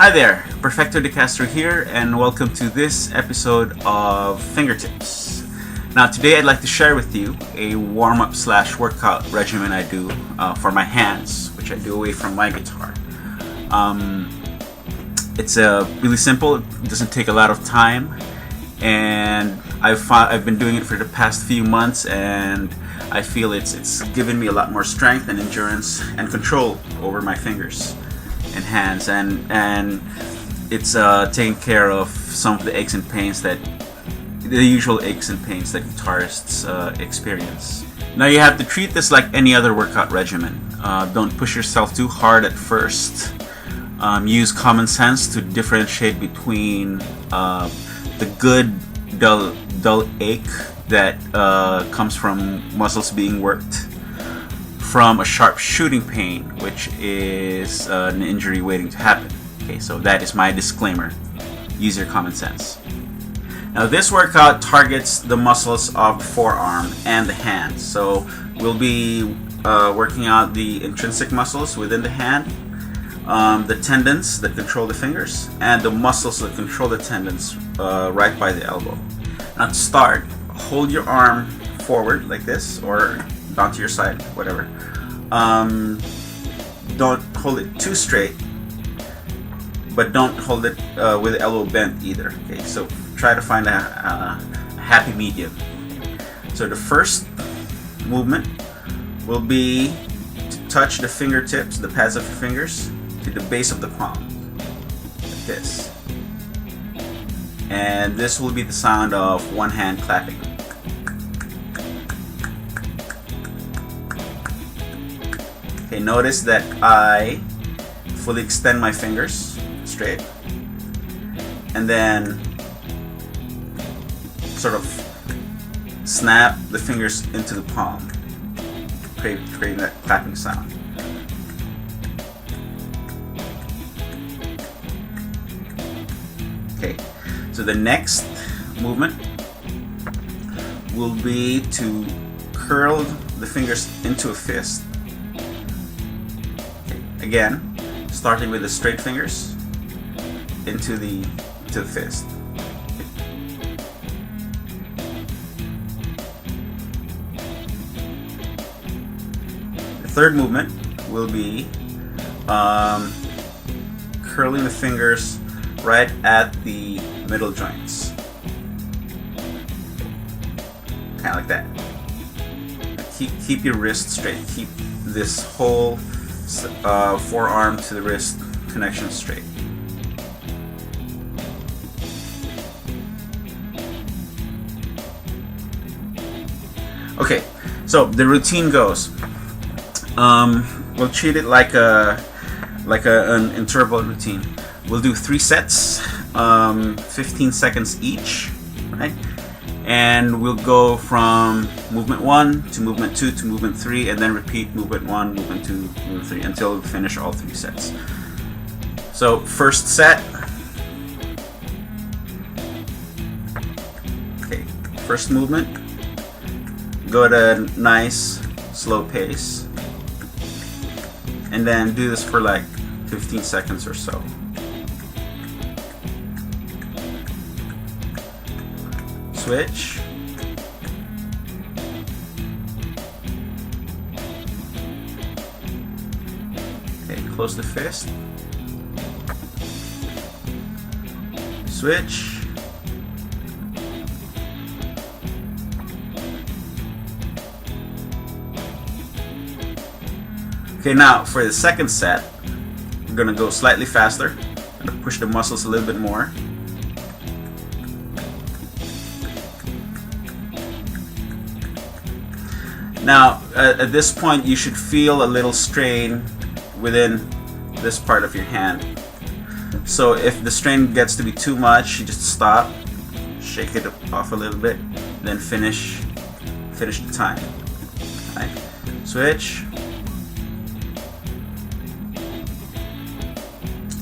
Hi there, Perfecto De Castro here, and welcome to this episode of FingerTIPS. Now today I'd like to share with you a warm-up / workout regimen I do for my hands, which I do away from my guitar. It's really simple, it doesn't take a lot of time, and I've been doing it for the past few months, and I feel it's given me a lot more strength and endurance and control over my fingers and hands, and it's taking care of some of the aches and pains the usual aches and pains that guitarists experience. Now you have to treat this like any other workout regimen. Don't push yourself too hard at first. Use common sense to differentiate between the good dull ache that comes from muscles being worked from a sharp shooting pain, which is an injury waiting to happen. Okay, so that is my disclaimer. Use your common sense. Now this workout targets the muscles of the forearm and the hand. So we'll be working out the intrinsic muscles within the hand, the tendons that control the fingers, and the muscles that control the tendons right by the elbow. Now to start, hold your arm forward like this, or down to your side, whatever. Don't hold it too straight, but don't hold it with the elbow bent either. Okay, so try to find a happy medium. So the first movement will be to touch the fingertips, the pads of your fingers, to the base of the palm, like this. And this will be the sound of one hand clapping. Okay, notice that I fully extend my fingers straight, and then sort of snap the fingers into the palm, creating that clapping sound. Okay, so the next movement will be to curl the fingers into a fist. Again, starting with the straight fingers into the fist. The third movement will be curling the fingers right at the middle joints, kind of like that. Keep your wrist straight. Keep this whole forearm to the wrist connection straight. Okay, so the routine goes. We'll treat it like an interval routine. We'll do 3 sets, 15 seconds each, right? And we'll go from movement 1 to movement 2 to movement 3, and then repeat movement 1, movement 2, movement 3 until we finish all 3 sets. So first set. Okay, first movement. Go at a nice slow pace, and then do this for like 15 seconds or so. Switch. Okay, close the fist. Switch. Okay, now for the second set, we're gonna go slightly faster. I'm gonna push the muscles a little bit more. Now, at this point, you should feel a little strain within this part of your hand. So if the strain gets to be too much, you just stop, shake it off a little bit, then finish the time. Right. Switch.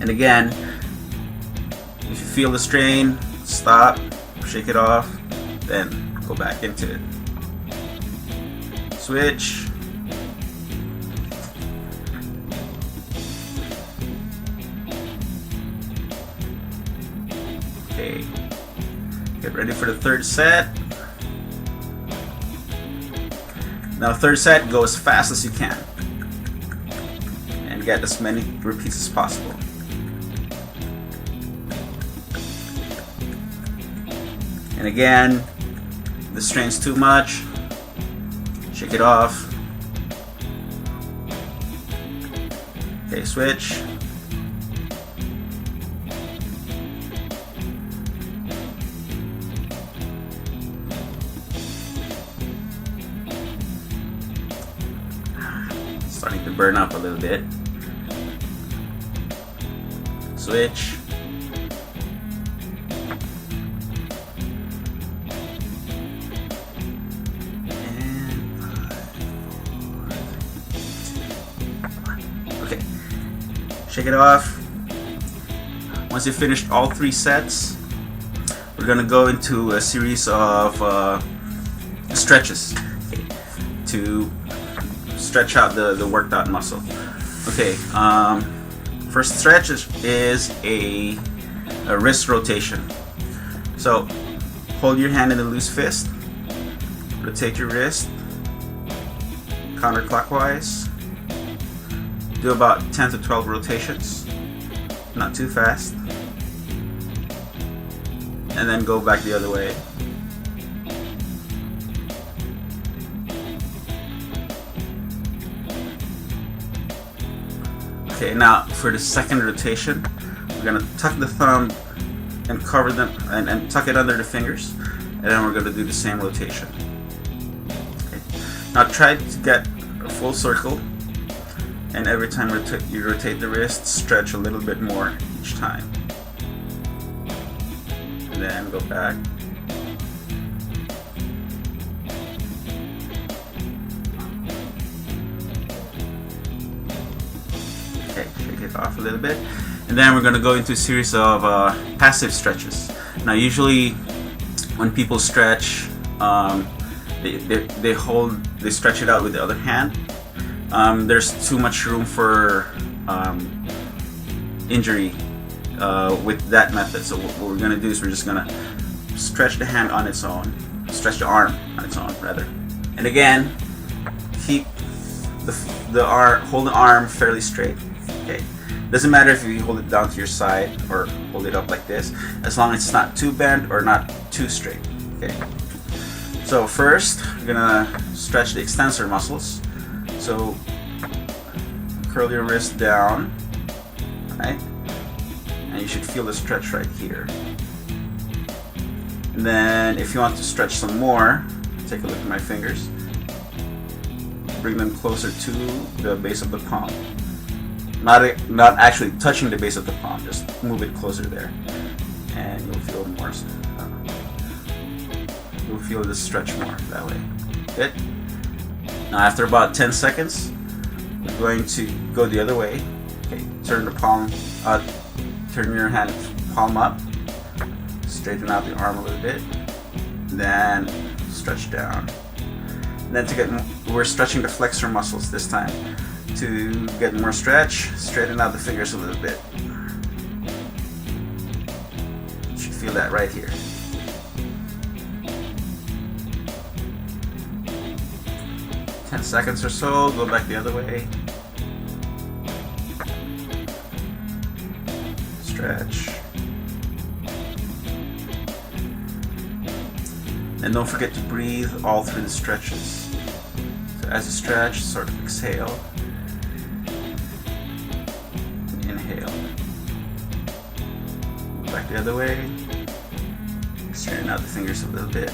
And again, if you feel the strain, stop, shake it off, then go back into it. Switch. Okay, get ready for the third set. Now third set, go as fast as you can and get as many repeats as possible. And again, if the strain's too much, shake it off. Okay, switch. Starting to burn up a little bit. Switch. Okay, shake it off. Once you've finished all 3 sets, we're gonna go into a series of stretches, okay, to stretch out the worked out muscle. Okay, first stretch is a wrist rotation. So hold your hand in a loose fist, rotate your wrist counterclockwise, do about 10 to 12 rotations, not too fast, and then go back the other way. Okay, now for the second rotation, we're gonna tuck the thumb and cover them and tuck it under the fingers, and then we're gonna do the same rotation. Okay. Now try to get a full circle, and every time you rotate the wrist, stretch a little bit more each time. And then go back. Okay, shake it off a little bit, and then we're going to go into a series of passive stretches. Now usually when people stretch, they stretch it out with the other hand. There's too much room for injury with that method, so what we're going to do is we're just going to stretch the hand on its own, stretch the arm on its own rather, and again keep hold the arm fairly straight. Okay, doesn't matter if you hold it down to your side or hold it up like this, as long as it's not too bent or not too straight. Okay, so first we're gonna stretch the extensor muscles. So curl your wrist down, right, and you should feel the stretch right here. And then if you want to stretch some more, take a look at my fingers, bring them closer to the base of the palm. Not actually touching the base of the palm, just move it closer there, and you'll feel more. You'll feel the stretch more that way. Good. Now after about 10 seconds, we're going to go the other way. Okay, turn your hand palm up, straighten out the arm a little bit, then stretch down. And then we're stretching the flexor muscles this time. To get more stretch, straighten out the fingers a little bit. You should feel that right here. Ten seconds or so, go back the other way. Stretch. And don't forget to breathe all through the stretches. So as you stretch, sort of exhale. Inhale. Back the other way. Straighten out the fingers a little bit.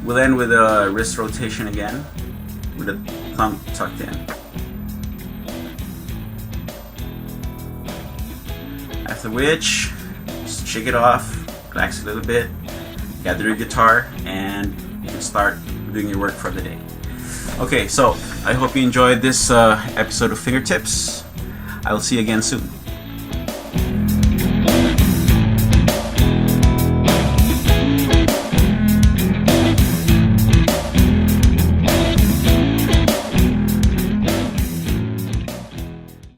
We'll end with a wrist rotation again, with the thumb tucked in. After which, just shake it off, relax a little bit, gather your guitar, and you can start doing your work for the day. Okay, so I hope you enjoyed this episode of FingerTIPS. I will see you again soon.